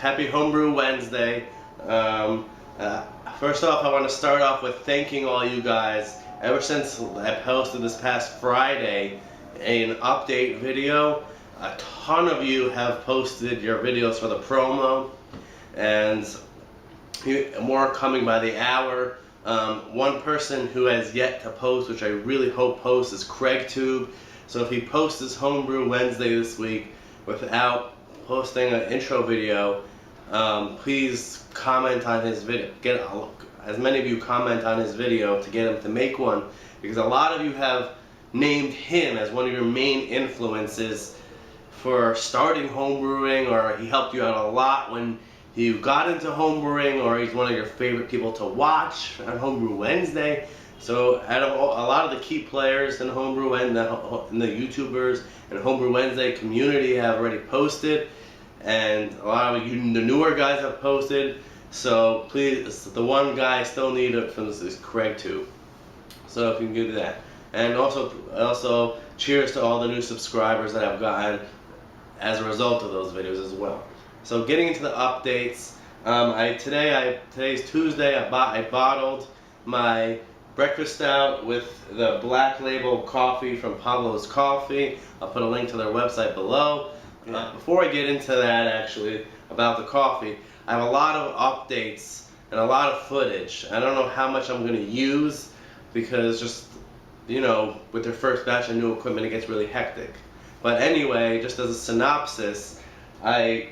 Happy Homebrew Wednesday. First off, I want to start off with thanking all you guys. Ever since I posted this past Friday an update video, a ton of you have posted your videos for the promo, and more coming by the hour. One person who has yet to post, which I really hope posts, is Craig Tube. So if he posts his Homebrew Wednesday this week without posting an intro video, please comment on his video. Get as many of you comment on his video to get him to make one, because a lot of you have named him as one of your main influences for starting homebrewing, or he helped you out a lot when you got into homebrewing, or he's one of your favorite people to watch on Homebrew Wednesday. So out of a lot of the key players in Homebrew and the YouTubers and Homebrew Wednesday community have already posted, and a lot of you, the newer guys, have posted. So please, the one guy I still need from this is Craig Tube. So if you can do that, and also cheers to all the new subscribers that I've gotten as a result of those videos as well. So getting into the updates, today's Tuesday. I bottled my breakfast stout with the Black Label coffee from Pablo's Coffee. I'll put a link to their website below. Before I get into that, actually, about the coffee, I have a lot of updates and a lot of footage. I don't know how much I'm going to use, because just, you know, with their first batch of new equipment, it gets really hectic. But anyway, just as a synopsis, I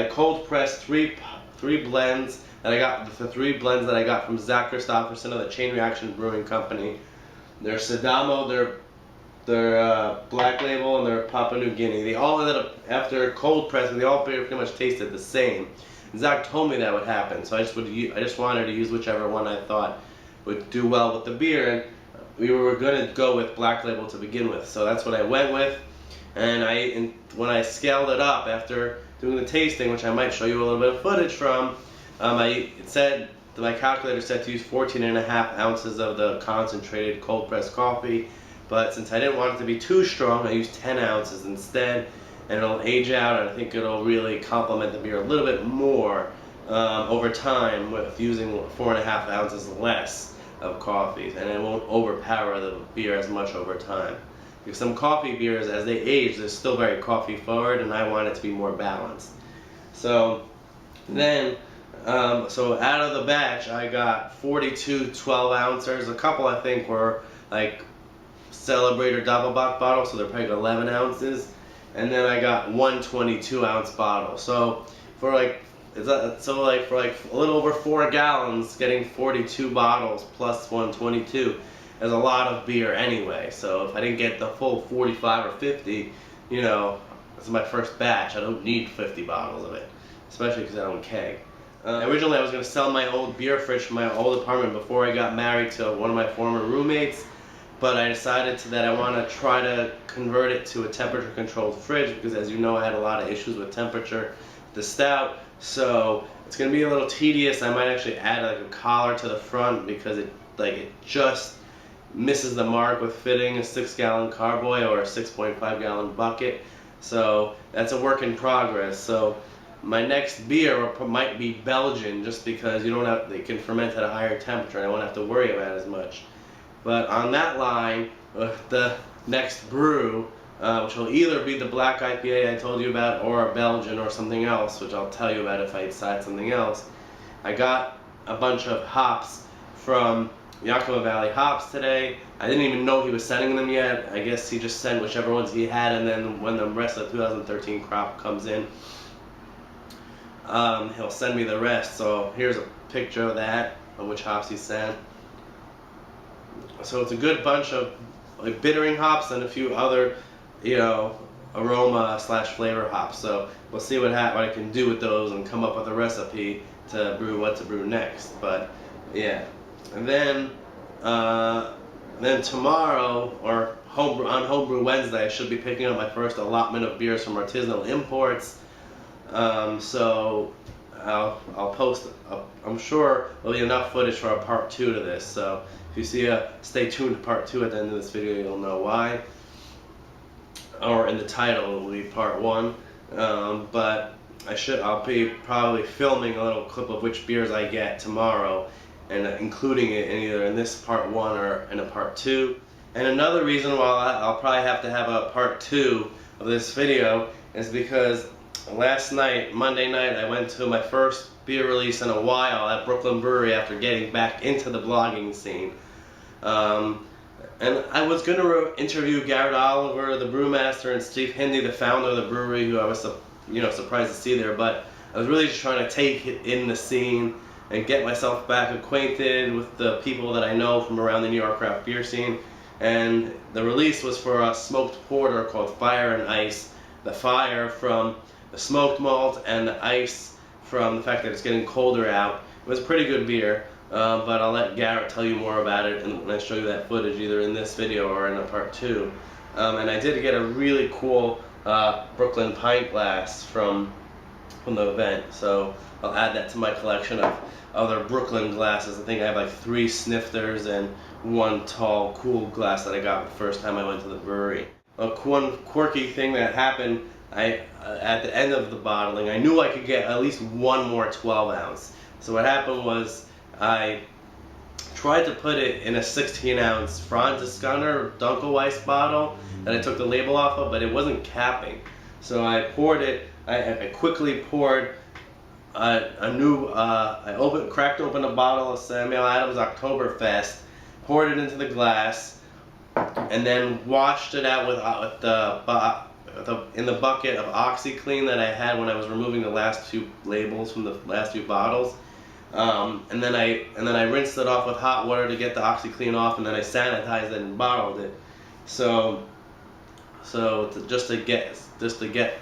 cold pressed three blends that I got, the three blends that I got from Zach Christopherson of the Chain Reaction Brewing Company. They're Sidamo, their Black Label, and their Papua New Guinea. They all ended up, after cold pressing, they all pretty much tasted the same. And Zach told me that would happen, so I just wanted to use whichever one I thought would do well with the beer, and we were going to go with Black Label to begin with, so that's what I went with. And when I scaled it up after doing the tasting, which I might show you a little bit of footage from, my calculator said to use 14.5 ounces of the concentrated cold pressed coffee, but since I didn't want it to be too strong, I used 10 ounces instead, and it'll age out, and I think it'll really complement the beer a little bit more over time with using 4.5 ounces less of coffee, and it won't overpower the beer as much over time. Because some coffee beers, as they age, they're still very coffee forward, and I want it to be more balanced. So then, so out of the batch, I got 42 12-ouncers. A couple I think were like Celebrator double bock bottles, so they're probably 11 ounces. And then I got one 22-ounce bottle. So for like a little over 4 gallons, getting 42 bottles plus 122 is a lot of beer anyway. So if I didn't get the full 45 or 50, you know, this is my first batch. I don't need 50 bottles of it, especially because I don't keg. Originally, I was going to sell my old beer fridge from my old apartment before I got married to one of my former roommates, but I decided that I want to try to convert it to a temperature-controlled fridge, because, as you know, I had a lot of issues with temperature with the stout. So it's going to be a little tedious. I might actually add like a collar to the front, because it just misses the mark with fitting a 6-gallon carboy or a 6.5-gallon bucket. So that's a work in progress. So my next beer might be Belgian, just because they can ferment at a higher temperature, and I won't have to worry about it as much. But on that line, the next brew, which will either be the black IPA I told you about, or a Belgian, or something else, which I'll tell you about if I decide something else. I got a bunch of hops from Yakima Valley Hops today. I didn't even know he was sending them yet. I guess he just sent whichever ones he had, and then when the rest of the 2013 crop comes in, he'll send me the rest. So here's a picture of that, of which hops he sent. So it's a good bunch of like bittering hops and a few other, you know, aroma / flavor hops. So we'll see what I can do with those and come up with a recipe to brew what to brew next. But yeah, and then tomorrow, or on Homebrew Wednesday, I should be picking up my first allotment of beers from Artisanal Imports. So I'll post. I'm sure there'll be enough footage for a part 2 to this. So if you see stay tuned to part 2 at the end of this video, you'll know why. Or in the title, it will be part 1. But I'll be probably filming a little clip of which beers I get tomorrow, and including it in either in this part 1 or in a part 2. And another reason why I'll probably have to have a part 2 of this video is because last night, Monday night, I went to my first beer release in a while at Brooklyn Brewery after getting back into the blogging scene. And I was going to interview Garrett Oliver, the brewmaster, and Steve Hindy, the founder of the brewery, who I was surprised to see there, but I was really just trying to take it in the scene and get myself back acquainted with the people that I know from around the New York craft beer scene. And the release was for a smoked porter called Fire and Ice. The fire from the smoked malt and the ice from the fact that it's getting colder out. It was a pretty good beer, but I'll let Garrett tell you more about it and when I show you that footage either in this video or in a part 2. And I did get a really cool Brooklyn pint glass from the event, so I'll add that to my collection of other Brooklyn glasses. I think I have like 3 snifters and 1 tall cool glass that I got the first time I went to the brewery. One quirky thing that happened, at the end of the bottling, I knew I could get at least 1 more 12 ounce. So what happened was I tried to put it in a 16 ounce Franziskaner Dunkelweiss bottle that I took the label off of, but it wasn't capping. So I poured it, I quickly poured I cracked open a bottle of Samuel Adams Oktoberfest, poured it into the glass, and then washed it out in the bucket of OxyClean that I had when I was removing the last few labels from the last few bottles. And then I rinsed it off with hot water to get the OxyClean off, and then I sanitized it and bottled it. So just to get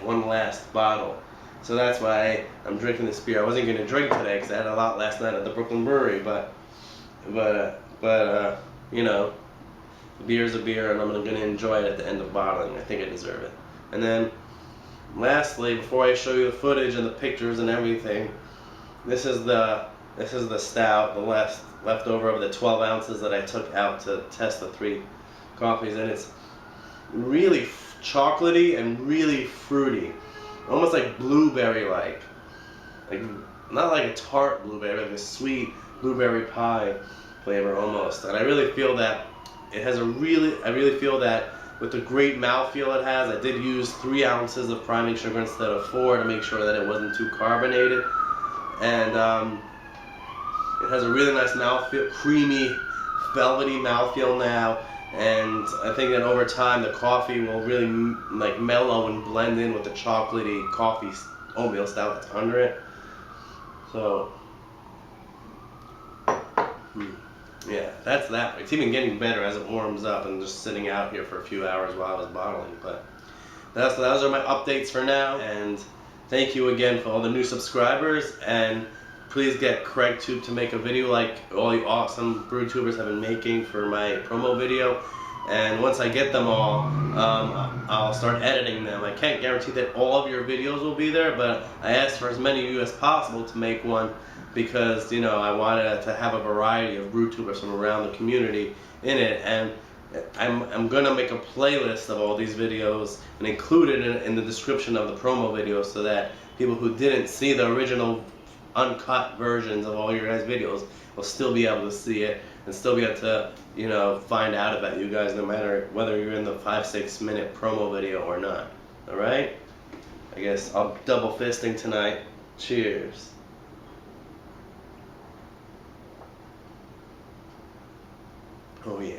1 last bottle. So that's why I'm drinking this beer. I wasn't going to drink today because I had a lot last night at the Brooklyn Brewery, but you know, a beer's a beer, and I'm going to enjoy it at the end of bottling. I think I deserve it. And then, lastly, before I show you the footage and the pictures and everything, this is the Stout, the leftover of the 12 ounces that I took out to test the 3 coffees, and it's really chocolatey and really fruity, almost like blueberry-like, not like a tart blueberry, like a sweet blueberry pie flavor almost. And I really feel that it has I really feel that with the great mouthfeel it has. I did use 3 ounces of priming sugar instead of 4 to make sure that it wasn't too carbonated. And it has a really nice mouthfeel, creamy, velvety mouthfeel now. And I think that over time the coffee will really mellow and blend in with the chocolatey coffee oatmeal stout that's under it. So yeah, that's that. It's even getting better as it warms up and just sitting out here for a few hours while I was bottling. But those are my updates for now, and thank you again for all the new subscribers, and please get CraigTube to make a video like all you awesome brew tubers have been making for my promo video. And once I get them all, I'll start editing them. I can't guarantee that all of your videos will be there, but I asked for as many of you as possible to make one because, you know, I wanted to have a variety of brew tubers from around the community in it. And I'm going to make a playlist of all these videos and include it in the description of the promo video so that people who didn't see the original uncut versions of all your guys' videos will still be able to see it and still be able to, you know, find out about you guys no matter whether you're in the 5-6 minute promo video or not. Alright? I guess I'm double fisting tonight. Cheers. Oh yeah.